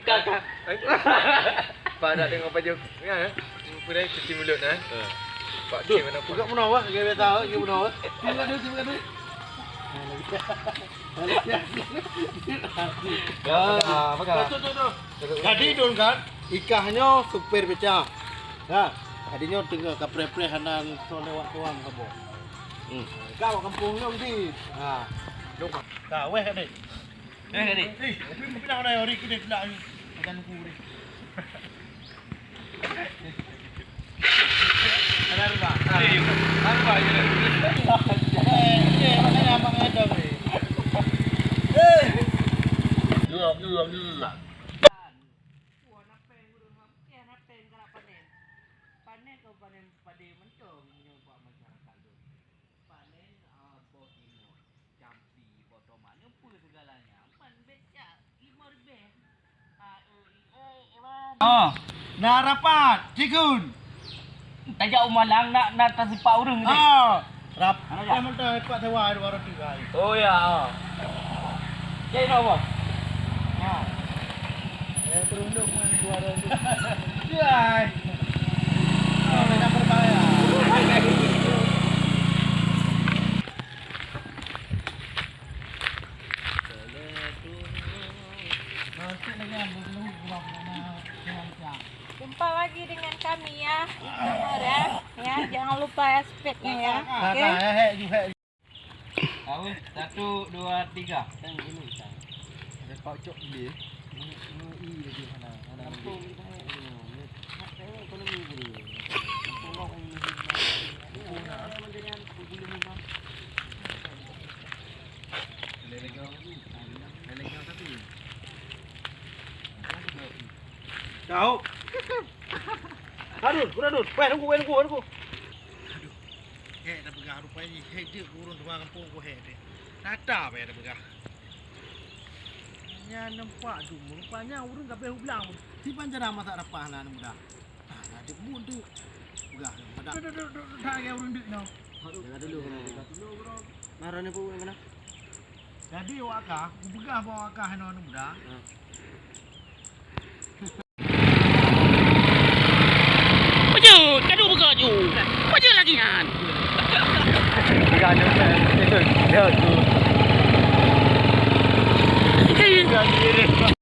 Kakak. Pak nak tengok baju. Ya. Pulai cuci mulut nah. Pak Duh, cik mana buka menawa, dia tahu, dia menawa. Buka dulu. Jadi dun kan, ikahnya super pecah. Nah, tadinya tengah kapre-pre hanan sone waktuan kabo. Kau kampungnya di. Nah, lupa. Kau weh kan ni. Tapi mungkin nak ada orang kita tidak akan kuri. Ada apa? Apa je? Mana abang ada ni? Dua. Panen kau panen padi mentong nyoba masyarakat tu. Panen botino, jampi, potoman, apa segalanya. Pan becak 5,000. Nak rapat, cikun. Tajak umalang nak tersipak urang ni. Rap. Yang mentah pak sewa 200 kali. Oh ya. Jadi apa? Terunduk 200. Jai. Nak berbayar. Jumpa lagi dengan kami ya, nomor ya, jangan lupa ya speknya ya. Oke. Awih, 1, 2, 3. Ada pak cok dia. Ini lagi ana. Kau. Aduh, kurang. Nunggu. Dah begah rupanya. Dia kurun rumah kampung gua dia. Nada dah begah. Nya nampak tu rupanya urang kabeh ulang. Si panjara masak rapah lah mudah. Ada kebun tu. Begah. Ada. Dah ya urang dik no. Jaga dulu. Marane pun mana? Jadi wakah, begah bawa wakah no mudah.